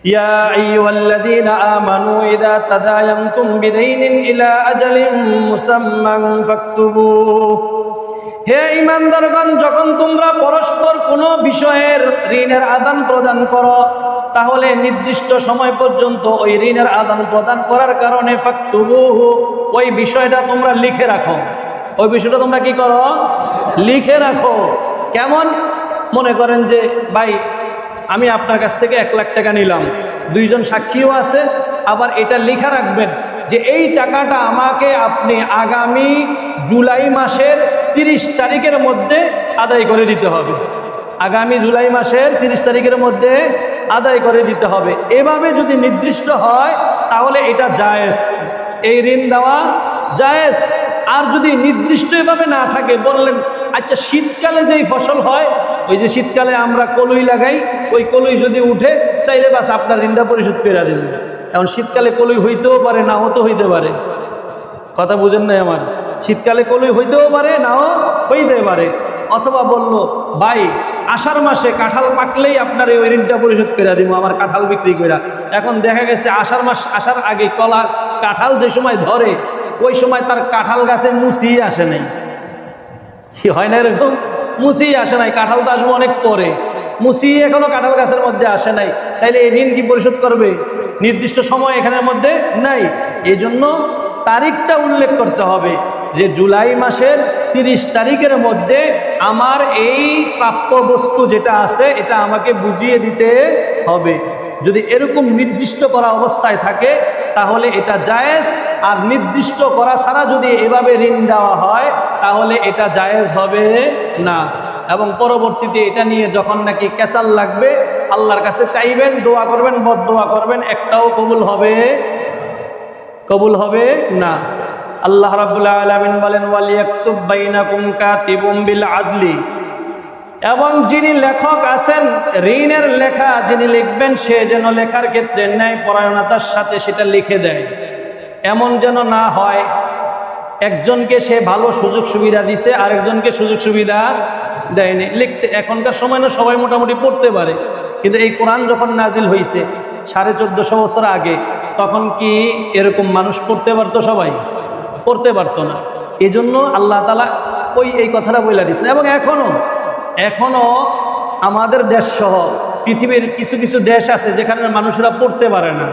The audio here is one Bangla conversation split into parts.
ইয়া আইয়ুহাল্লাযীনা আমানু ইযা তাদায়ানতুম বিদাইনিন ইলা আজালিন মুসাম্মান ফাকতুবু। হে ঈমানদারগণ, যখন তোমরা পরস্পর কোনো বিষয়ের ঋণের আদান প্রদান করো, তাহলে নির্দিষ্ট সময় পর্যন্ত ওই ঋণের আদান প্রদান করার কারণে ফাকতুবুহু, ওই বিষয়টা তোমরা লিখে রাখো। ওই বিষয়টা তোমরা কি করো? লিখে রাখো। কেমন? মনে করেন যে ভাই, আমি আপনার কাছ থেকে 1 লাখ টাকা নিলাম, 2 জন সাক্ষীও আছে, আবার এটা লেখা রাখবেন যে এই টাকাটা আমাকে আপনি আগামী জুলাই মাসের 30 তারিখের মধ্যে আদায় করে দিতে হবে। আগামী জুলাই মাসের 30 তারিখের মধ্যে আদায় করে দিতে হবে। এভাবে যদি নির্দিষ্ট হয় তাহলে এটা জায়েজ, এই ঋণ দেওয়া জায়েজ। আর যদি নির্দিষ্ট এভাবে না থাকে, বললেন আচ্ছা শীতকালে যেই ফসল হয়, ওই যে শীতকালে আমরা কলই লাগাই, ওই কলই যদি উঠে তাইলে বাস আপনার ঋণটা পরিশোধ করে দিন। এখন শীতকালে কলই হইতেও পারে, নাও তো হইতে পারে। কথা বুঝেন নাই আমার? শীতকালে কলই হইতেও পারে, নাও হইতে পারে। অথবা বলল ভাই আষাঢ় মাসে কাঁঠাল পাকলেই আপনার ওই ঋণটা পরিশোধ করে দিব, আমার কাঁঠাল বিক্রি করে। এখন দেখা গেছে আষাঢ় মাস আসার আগে কাঁঠাল যে সময় ধরে, ওই সময় তার কাঁঠাল গাছে মুসি আসে নাই। কি হয় না এরকম? মুসি আসে নাই, কাঁঠাল তো আসবো অনেক পরে, মুসি এখনো কাঁঠাল গাছের মধ্যে আসে নাই। তাইলে এই ঋণ কি পরিশোধ করবে? নির্দিষ্ট সময় এখানের মধ্যে নাই। এই জন্য তারিখটা উল্লেখ করতে হবে যে জুলাই মাসের 30 তারিখের মধ্যে আমার এই প্রাপ্য বস্তু যেটা আছে এটা আমাকে বুঝিয়ে দিতে হবে। যদি এরকম নির্দিষ্ট করা অবস্থায় থাকে তাহলে এটা জায়েজ। আর নির্দিষ্ট করা ছাড়া যদি এভাবে ঋণ দেওয়া হয় তাহলে এটা জায়েজ হবে না। এবং পরবর্তীতে এটা নিয়ে যখন নাকি কেসাল লাগবে, আল্লাহর কাছে চাইবেন, দোয়া করবেন, বদদোয়া করবেন, একটাও কবুল হবে না। আল্লাহ রাব্বুল আলামিন বলেন ওয়ালিয়াকতুব বাইনাকুম কাতিবুম বিল আদলি, এবং যিনি লেখক আছেন ঋণের লেখা যিনি লিখবেন সে যেন লেখার ক্ষেত্রে ন্যায় পরায়ণতার সাথে সেটা লিখে দেয়। এমন যেন না হয় একজনকে সে ভালো সুযোগ সুবিধা দিছে, আরেকজনকে সুযোগ সুবিধা দেয়নি। লিখতে এখনকার সময় না সবাই মোটামুটি পড়তে পারে, কিন্তু এই কোরআন যখন নাজিল হয়েছে 1450 বছর আগে, তখন কি এরকম মানুষ পড়তে পারতো? সবাই পড়তে পারতো না। এই জন্য আল্লাহ তাআলা এই কথাটা বলে দিয়েছেন। এবং এখনো আমাদের দেশ সহ পৃথিবীর কিছু কিছু দেশ আছে যেখানে মানুষেরা পড়তে পারে না।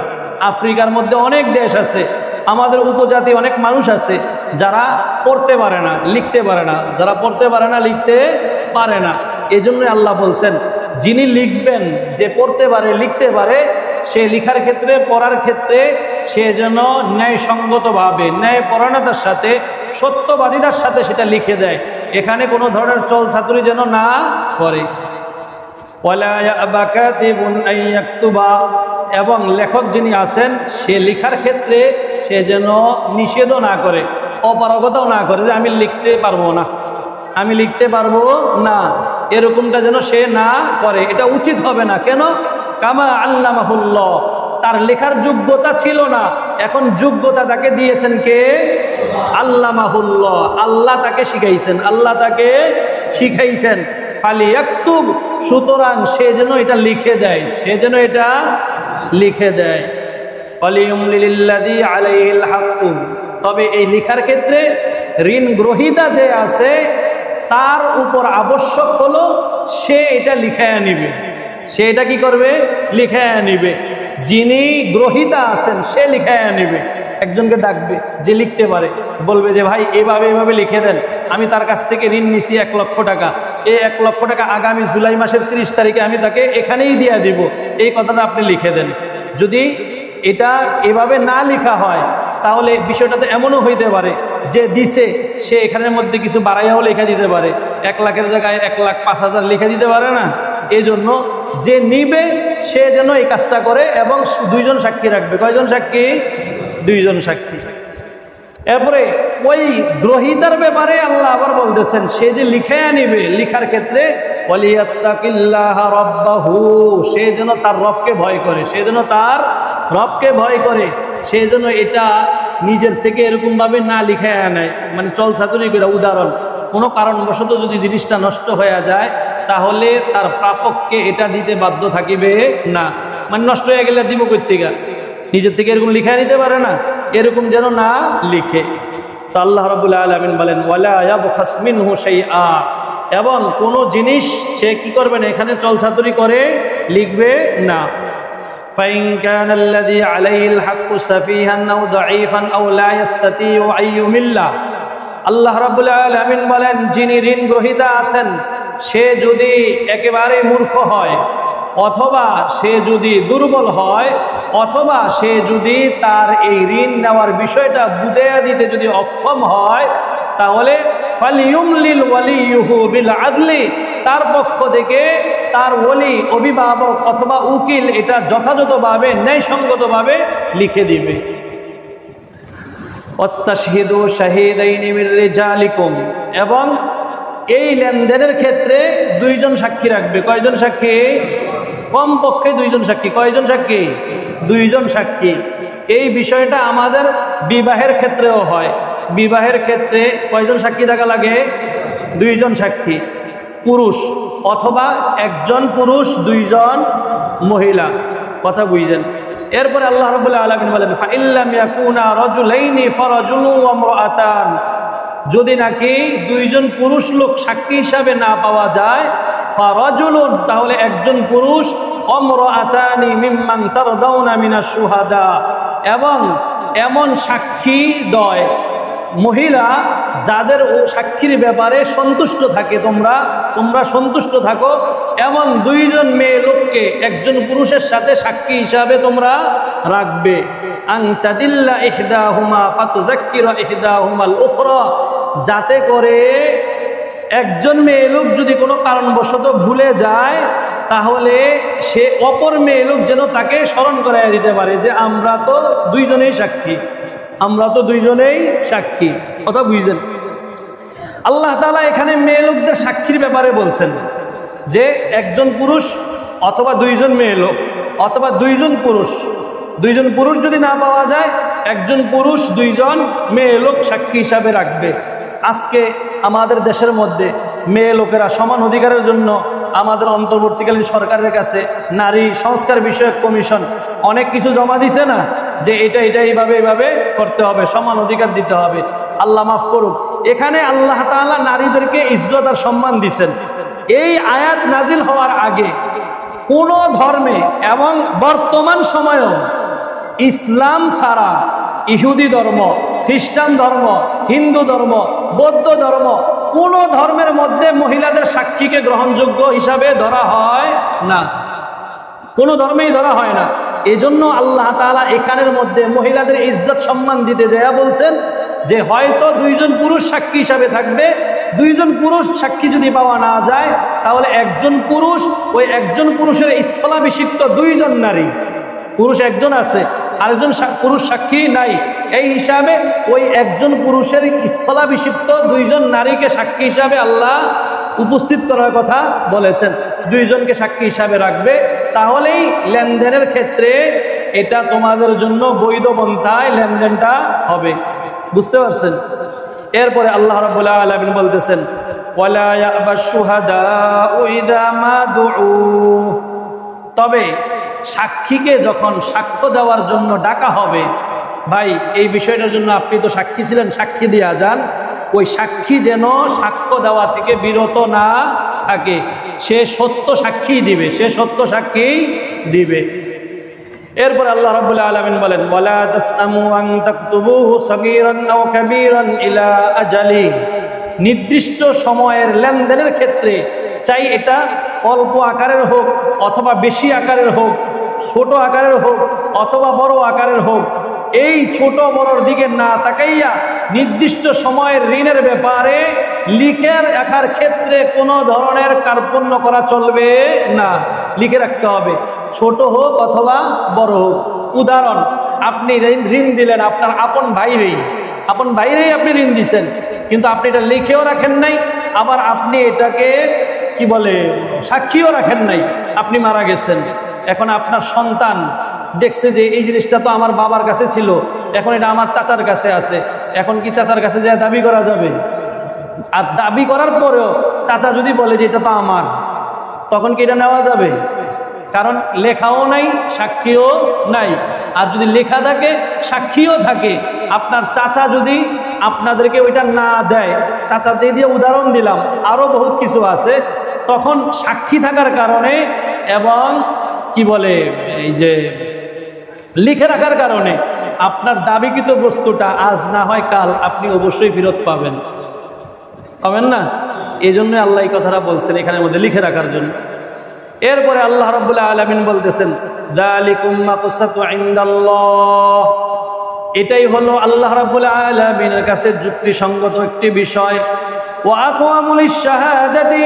আফ্রিকার মধ্যে অনেক দেশ আছে, আমাদের উপজাতি অনেক মানুষ আছে যারা পড়তে পারে না, লিখতে পারে না। যারা পড়তে পারে না, লিখতে পারে না, এই জন্যই আল্লাহ বলছেন যিনি লিখবেন, যে পড়তে পারে, লিখতে পারে, সে লিখার ক্ষেত্রে, পড়ার ক্ষেত্রে সে যেন ন্যায়সঙ্গতভাবে, ন্যায় পরায়ণতার সাথে, সত্যবাদিতার সাথে সেটা লিখে দেয়। এখানে কোনো ধরনের চল ছাতুরি যেন না করে। ওয়ালা ইয়াবা কাতিবুন আন ইয়াকতুবা, এবং লেখক যিনি আছেন সে লিখার ক্ষেত্রে সে যেন নিষেধও না করে, অপারগতাও না করে যে আমি লিখতে পারবো না, আমি লিখতে পারবো না, এরকমটা যেন সে না করে। এটা উচিত হবে না। কেন? কামা আল্লামাহুল্লাহ, তার লেখার যোগ্যতা ছিল না, এখন যোগ্যতা তাকে দিয়েছেন কে? আল্লামাহুল্লাহ, আল্লাহ তাকে শিখাইছেন, আল্লাহ তাকে শিখাইছেন। ফালিয়াকতুব, সুতরাং সে যেন এটা লিখে দেয়, সে যেন এটা লিখে দেয়। ওয়ালিয়ুমলিল্লাযী আলাইহিল হাক্কু, তবে এই লিখার ক্ষেত্রে ঋণ গ্রহীতা যে আছে তার উপর আবশ্যক হলো সে এটা লিখায়া নিবে। সে এটা কি করবে? লিখায়া নিবে। যিনি গ্রহীতা আছেন সে লিখায়া নিবে। একজনকে ডাকবে যে লিখতে পারে, বলবে যে ভাই এভাবে লিখে দেন, আমি তার কাছ থেকে ঋণ নিছি 1 লক্ষ টাকা, এই 1 লক্ষ টাকা আগামী জুলাই মাসের 30 তারিখে আমি তাকে এখানেই দিয়ে দিব, এই কথাটা আপনি লিখে দেন। যদি এটা এভাবে না লেখা হয় তাহলে বিষয়টা তো এমনও হইতে পারে যে দিছে সে এখানের মধ্যে কিছু বাড়াইয়াও লেখা দিতে পারে, 1 লাখের জায়গায় 1,05,000 লিখে দিতে পারে না। এই জন্য যে নিবে সে যেন এই কাজটা করে, এবং 2 জন সাক্ষী রাখবে। কয়জন সাক্ষী? 2 জন সাক্ষী। এরপরে ওই গ্রহীতার ব্যাপারে আল্লাহ আবার বলতেছেন সে যে লিখে আনিবে, লিখার ক্ষেত্রে ওয়ালিয়াত্তাকিল্লাহ রাব্বাহু, সে যেন তার রবকে ভয় করে, সে যেন তার রবকে ভয় করে, সে যেন এটা নিজের থেকে এরকমভাবে না লিখে আনায়, মানে চল ছাতুরি করে। উদাহরণ, কোনো কারণবশত যদি জিনিসটা নষ্ট হয়ে যায় তাহলে তার প্রাপককে এটা দিতে বাধ্য থাকিবে না। মানে নষ্ট হয়ে গেলে দিব কই থেকে, নিজের থেকে এরকম লিখায় নিতে পারে না, এরকম যেন না লিখে। তো আল্লাহ রাব্বুল আলামিন বলেন ওয়ালা ইয়াবখাস মিনহু শাইআ, এবং কোনো জিনিস সে কি করবে না, এখানে চলছাতুরি করে লিখবে না। ফাইন কানা আল্লাযী আলাইহিল হাক্কু সাফীহান আও দাঈফান আও লা ইস্তাতিউ আন ইউমিল্লা, আল্লাহ রাব্বুল আলামিন বলেন যিনি ঋণ গ্রহীতা আছেন সে যদি একেবারে মূর্খ হয়, অথবা সে যদি দুর্বল হয়, অথবা সে যদি তার এই ঋণ নেওয়ার বিষয়টা বুঝাইয়া দিতে যদি অক্ষম হয়, তাহলে ফালিয়ুমলিল ওয়ালিয়ুহু বিল আদলি, তার পক্ষ থেকে তার ওলি, অভিভাবক অথবা উকিল এটা যথাযথভাবে ন্যায়সঙ্গতভাবে লিখে দিবে। ওয়াস্তাশহিদু শাহিদাইনি মির রিজালিকুম, এবং এই লেনদেনের ক্ষেত্রে দুইজন সাক্ষী রাখবে। কয়জন সাক্ষী? কমপক্ষে দুইজন সাক্ষী। কয়জন সাক্ষী? দুইজন সাক্ষী। এই বিষয়টা আমাদের বিবাহের ক্ষেত্রেও হয়। বিবাহের ক্ষেত্রে কয়জন সাক্ষী থাকা লাগে? দুইজন সাক্ষী, পুরুষ অথবা একজন পুরুষ দুইজন মহিলা। কথা বুঝছেন? এরপরে আল্লাহ রাব্বুল আলামিন বলেন ফাইল্লাম ইয়াকুনা রাজুলাইনি ফারাজুলু ওয়া ইমরাআতান, যদি নাকি দুইজন পুরুষ লোক সাক্ষী হিসাবে না পাওয়া যায়, ফারাজুলুন, তাহলে একজন পুরুষ, ইমরাআতানি মিম্মান তারদাউনা মিনাশ শুহাদা, এবং এমন সাক্ষী দয় মহিলা যাদের ও সাক্ষীর ব্যাপারে সন্তুষ্ট থাকে, তোমরা সন্তুষ্ট থাকো, এমন দুইজন মেয়ে লোককে একজন পুরুষের সাথে সাক্ষী হিসাবে তোমরা রাখবে। আন তাদিল্লা ইহদাহুমা ফাতুযাক্কিরা ইহদাহুমাল উখরা, যাতে করে একজন মেয়ে লোক যদি কোনো কারণবশত ভুলে যায়, তাহলে সে অপর মেয়ে লোক যেন তাকে স্মরণ করাইয়া দিতে পারে যে আমরা তো দুইজনেই সাক্ষী, আমরা তো দুইজনেই সাক্ষী। কথা বুঝছেন? আল্লাহ তাআলা এখানে মেয়ে লোকদের সাক্ষীর ব্যাপারে বলছেন যে একজন পুরুষ অথবা দুইজন মেয়ে লোক অথবা দুইজন পুরুষ যদি না পাওয়া যায়, একজন পুরুষ দুইজন মেয়ে লোক সাক্ষী হিসাবে রাখবে। আজকে আমাদের দেশের মধ্যে মেয়ে লোকেরা সমান অধিকারের জন্য আমাদের অন্তর্বর্তীকালীন সরকারের কাছে নারী সংস্কার বিষয়ক কমিশন অনেক কিছু জমা দিছে না, যে এটা এইভাবে করতে হবে, সমান অধিকার দিতে হবে। আল্লাহ মাফ করুক, এখানে আল্লাহ তাআলা নারীদেরকে ইজ্জত আর সম্মান দিছেন। এই আয়াত নাজিল হওয়ার আগে কোন ধর্মে এবং বর্তমান সময়েও ইসলাম ছাড়া ইহুদি ধর্ম, খ্রিস্টান ধর্ম, হিন্দু ধর্ম, বৌদ্ধ ধর্ম, কোন ধর্মের মধ্যে মহিলাদের সাক্ষীকে গ্রহণযোগ্য হিসাবে ধরা হয় না, কোনো ধর্মেই ধরা হয় না। এজন্য আল্লাহ তাআলা এখানের মধ্যে মহিলাদের ইজ্জত সম্মান দিতে যায় বলছেন যে হয়তো দুইজন পুরুষ সাক্ষী হিসাবে থাকবে, দুইজন পুরুষ সাক্ষী যদি পাওয়া না যায়, তাহলে একজন পুরুষ, ওই একজন পুরুষের স্থলাভিষিক্ত দুইজন নারী, পুরুষ একজন আছে আরেকজন পুরুষ সাক্ষী নাই, এই হিসাবে ওই একজন পুরুষের স্থলাভিষিক্ত দুইজন নারীকে সাক্ষী হিসাবে আল্লাহ উপস্থিত করার কথা বলেছেন। দুইজনকে সাক্ষী হিসাবে রাখবে, তাহলেই লেনদেনের ক্ষেত্রে এটা তোমাদের জন্য বৈধ পন্থায় লেনদেনটা হবে। বুঝতে পারছেন? এরপরে আল্লাহ রাব্বুল আলামিন বলতেছেন ওয়ালা ইয়াবাশ শুহাদাউ ইযা মা দুউ, তবে সাক্ষীকে যখন সাক্ষ্য দেওয়ার জন্য ডাকা হবে, ভাই এই বিষয়টার জন্য আপনি তো সাক্ষী ছিলেন, সাক্ষী দিয়া যান, ওই সাক্ষী যেন সাক্ষ্য দেওয়া থেকে বিরত না থাকে, সে সত্য সাক্ষী দিবে, সে সত্য সাক্ষী দিবে। এরপর আল্লাহ রাব্বুল আলামিন বলেন ওয়ালা তাসআমু আন তাকতুবুহু সগীরান আও কাবীরান ইলা আজালি, নির্দিষ্ট সময়ের লেনদেনের ক্ষেত্রে চাই এটা অল্প আকারের হোক অথবা বেশি আকারের হোক, ছোট আকারের হোক অথবা বড় আকারের হোক, এই ছোট বড়র দিকে না তাকাইয়া নির্দিষ্ট সময়ের ঋণের ব্যাপারে লিখে রাখার ক্ষেত্রে কোনো ধরনের কার্পণ্য করা চলবে না, লিখে রাখতে হবে, ছোট হোক অথবা বড় হোক। উদাহরণ, আপনি ঋণ দিলেন আপনার আপন ভাইরেই আপনি ঋণ দিচ্ছেন, কিন্তু আপনি এটা লিখেও রাখেন নাই, আবার আপনি এটাকে কি বলে সাক্ষীও রাখেন নাই, আপনি মারা গেছেন। এখন আপনার সন্তান দেখছে যে এই জিনিসটা তো আমার বাবার কাছে ছিল, এখন এটা আমার চাচার কাছে আছে, এখন কি চাচার কাছে যা দাবি করা যাবে? আর দাবি করার পরেও চাচা যদি বলে যে এটা তো আমার, তখন কি এটা নেওয়া যাবে? কারণ লেখাও নাই, সাক্ষীও নাই। আর যদি লেখা থাকে, সাক্ষীও থাকে, আপনার চাচা যদি আপনাদেরকে ওইটা না দেয়, চাচা দিয়ে উদাহরণ দিলাম, আরও বহুত কিছু আছে, তখন সাক্ষী থাকার কারণে এবং কি বলে এই যে লিখে রাখার কারণে আপনার দাবিকৃত বস্তুটা আজ না হয় কাল আপনি অবশ্যই ফেরত পাবেন, পাবেন না? এই জন্য আল্লাহ এই কথাটা বলছেন এখানের মধ্যে লিখে রাখার জন্য। এরপরে আল্লাহ রাব্বুল আলামিন বলতেছেন, যালিকুম মাকসাতু ইনদাল্লাহ, এটাই হলো আল্লাহ রাব্বুল আলামিনের কাছে যুক্তিসঙ্গত একটি বিষয়। ওয়া আকওয়ামুলিশ শাহাদাতি,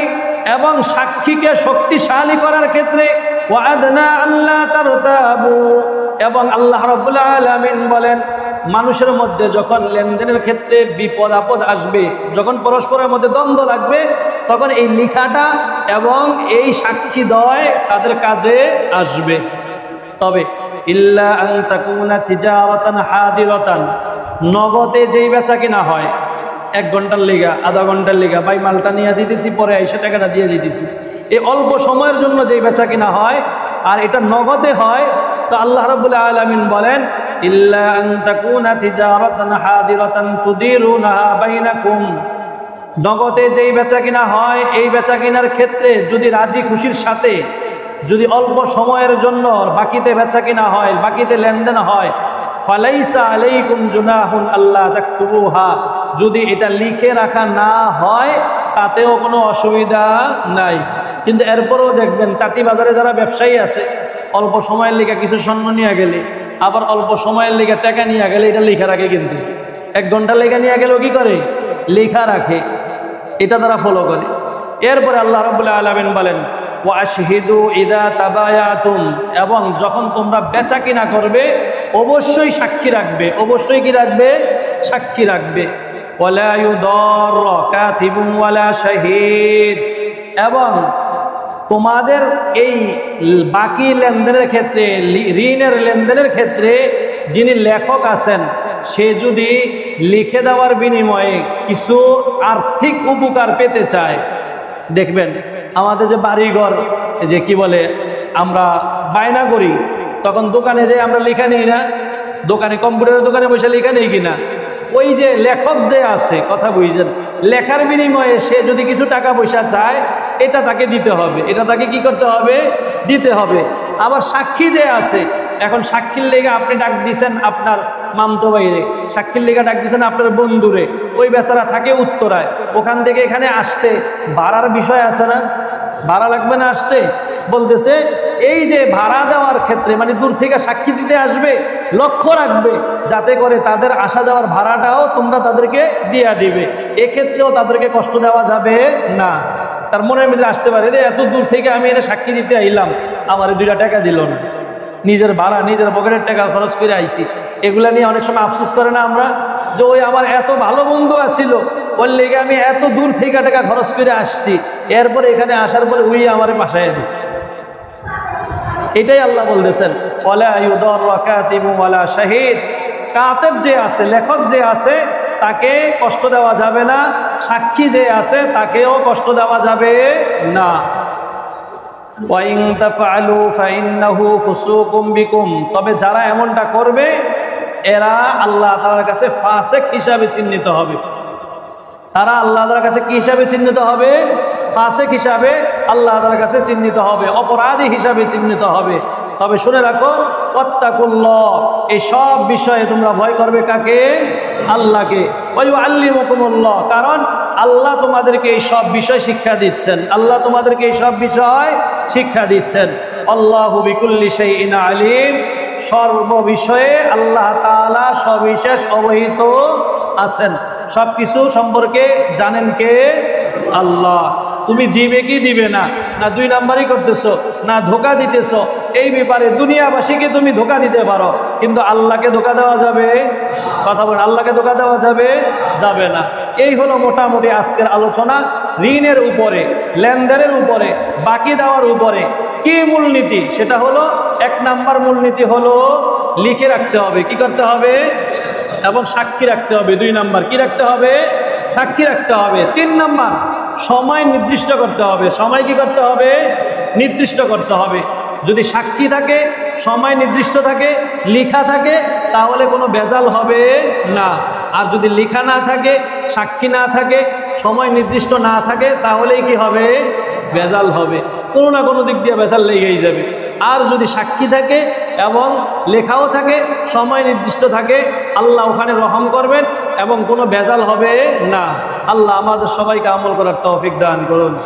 এবং সাক্ষীকে শক্তিশালী করার ক্ষেত্রে, ওয়া আদনা আল্লা তারতাবু, এবং আল্লাহ রাব্বুল আলামিন বলেন মানুষের মধ্যে যখন লেনদেনের ক্ষেত্রে বিপদ আপদ আসবে, যখন পরস্পরের মধ্যে দ্বন্দ্ব লাগবে, তখন এই লেখাটা এবং এই সাক্ষীদ্বয় তাদের কাজে আসবে। তবে ইল্লা আন তাকুনা তিজারাতান হাদিরাতান, নগদে যেই বেচা কিনা হয়, 1 ঘন্টার লিগা, আধা ঘন্টার লিগা, ভাই মালটা নিয়ে যেতেছি, পরে এসে টাকাটা দিয়ে যেতেছি, এই অল্প সময়ের জন্য যেই বেচা কিনা হয় আর এটা নগদে হয়, তো আল্লাহ রাব্বুল আলামিন বলেন ইল্লা আন তাকুনা তিজারাতান হাদিরাতান তুদিরুনাহা বাইনাকুম, নগদে যেই বেচা কিনা হয় এই বেচা কিনার ক্ষেত্রে যদি রাজি খুশির সাথে, যদি অল্প সময়ের জন্য বাকিতে বেচা কিনা হয়, বাকিতে লেনদেন হয়, ফালাইসা আলাইকুম জুনাহুন আল্লাহ তাকতুবুহা, যদি এটা লিখে রাখা না হয় তাতেও কোনো অসুবিধা নাই। কিন্তু এরপরেও দেখবেন তাঁতি বাজারে যারা ব্যবসায়ী আছে, অল্প সময়ের লিগে কিছু স্বর্ণ নিয়ে গেলে, আবার অল্প সময়ের লিগে টাকা নিয়ে গেলে এটা লিখে রাখে, কিন্তু 1 ঘন্টা লেগে নিয়ে গেলেও কি করে, লেখা রাখে, এটা তারা ফলো করে। এরপরে আল্লাহ রাব্বুল আলামিন বলেন ওয়াশহিদু ইযা তাবায়াতুম, এবং যখন তোমরা বেচা কিনা করবে অবশ্যই সাক্ষী রাখবে, অবশ্যই কি রাখবে, সাক্ষী রাখবে। ওয়ালা ইউদার কাতিবুন ওয়ালা শাহীদ, এবং তোমাদের এই বাকি লেনদেনের ক্ষেত্রে, ঋণের লেনদেনের ক্ষেত্রে যিনি লেখক আছেন সে যদি লিখে দেওয়ার বিনিময়ে কিছু আর্থিক উপকার পেতে চায়, দেখবেন আমাদের যে বাড়িঘর যে কি বলে আমরা বায়না করি, তখন দোকানে যে আমরা লেখা নিই না, দোকানে কম্পিউটারের দোকানে বসে লেখা নেই কিনা, ওই যে লেখক যে আছে, কথা বুঝছেন, লেখার বিনিময়ে সে যদি কিছু টাকা পয়সা চায় এটা তাকে দিতে হবে, এটা তাকে কি করতে হবে, দিতে হবে। আবার সাক্ষী যে আছে, এখন সাক্ষীর লেগে আপনি ডাক দিছেন আপনার মামতো ভাইরে, সাক্ষীর লেগে ডাক দিছেন আপনার বন্ধুরে, ওই বেচারা থাকে উত্তরায়, ওখান থেকে এখানে আসতে ভাড়ার বিষয় আছে না, ভাড়া লাগবে না আসতে, বলতেছে এই যে ভাড়া দেওয়ার ক্ষেত্রে মানে দূর থেকে সাক্ষী দিতে আসবে, লক্ষ্য রাখবে যাতে করে তাদের আসা যাওয়ার ভাড়াটাও তোমরা তাদেরকে দিয়া দিবে, এক্ষেত্রেও তাদেরকে কষ্ট দেওয়া যাবে না। তার মনের মধ্যে আসতে পারে যে এত দূর থেকে আমি এনে সাক্ষী দিতে আইলাম, আমার 2টা টাকা দিল না, নিজের ভাড়া নিজের পকেটের টাকা খরচ করে আইছি, এগুলা নিয়ে অনেক সময় আফসোস করে না আমরা, যে ওই আমার এত ভালো বন্ধু আসছিল, ওর লেগে আমি এত দূর থেকে টাকা খরচ করে আসছি, এরপরে এখানে আসার পরে উই আমার পাশায় দিছে। এটাই আল্লাহ বলতেছেন ওয়ালা ইউদার কাতিবুন ওয়ালা শাহীদ, কাতেব যে আছে, লেখক যে আছে তাকে কষ্ট দেওয়া যাবে না, সাক্ষী যে আছে তাকেও কষ্ট দেওয়া যাবে না। ওয়াইন তাফআলু ফাইন্নাহু ফুসুকুম বিকুম, তবে যারা এমনটা করবে এরা আল্লাহ তাআলার কাছে ফাসিক হিসাবে চিহ্নিত হবে, তারা আল্লাহ তাআলার কাছে কি হিসাবে চিহ্নিত হবে, ফাসিক হিসাবে আল্লাহ তাআলার কাছে চিহ্নিত হবে, অপরাধী হিসাবে চিহ্নিত হবে। তবে শুনে রাখো ওয়াত্তাকুল্লাহ, এই সব বিষয়ে তোমরা ভয় করবে কাকে, আল্লাহকে। ওয়া ইউআল্লিমুকুমুল্লাহ, কারণ আল্লাহ তোমাদেরকে এই সব বিষয় শিক্ষা দিচ্ছেন, আল্লাহ তোমাদেরকে এই সব বিষয় শিক্ষা দিচ্ছেন। আল্লাহু বিকুল্লি শাইইন আলিম, সর্ব বিষয়ে আল্লাহ তাআলা সবিশেষ অবহিত আছেন, সব কিছু সম্পর্কে জানেন কে, আল্লাহ। তুমি দিবে কি দিবে না, না 2 নাম্বারই করতেছো, না ধোকা দিতেছো, এই ব্যাপারে দুনিয়াবাসীকে তুমি ধোকা দিতে পারো, কিন্তু আল্লাহকে ধোকা দেওয়া যাবে, কথা বলেন, আল্লাহকে ধোকা দেওয়া যাবে, যাবে না। এই হলো মোটামুটি আজকের আলোচনা ঋণের উপরে, লেনদেনের উপরে, বাকি দেওয়ার উপরে কি মূলনীতি, সেটা হলো 1 নাম্বার মূলনীতি হলো লিখে রাখতে হবে, কি করতে হবে, এবং সাক্ষী রাখতে হবে। 2 নাম্বার কি রাখতে হবে, সাক্ষী রাখতে হবে। 3 নাম্বার সময় নির্দিষ্ট করতে হবে, সময় কি করতে হবে, নির্দিষ্ট করতে হবে। যদি সাক্ষী থাকে, সময় নির্দিষ্ট থাকে, লেখা থাকে, তাহলে কোনো ভেজাল হবে না। আর যদি লেখা না থাকে, সাক্ষী না থাকে, সময় নির্দিষ্ট না থাকে, তাহলেই কি হবে? ভেজাল হবে। কোনো না কোনো দিক দিয়ে ভেজাল লেগেই যাবে। আর যদি সাক্ষী থাকে এবং লেখাও থাকে, সময় নির্দিষ্ট থাকে, আল্লাহ ওখানে রহম করবেন এবং কোনো ভেজাল হবে না। আল্লাহ আমাদের সবাইকে আমল করার তৌফিক দান করুন।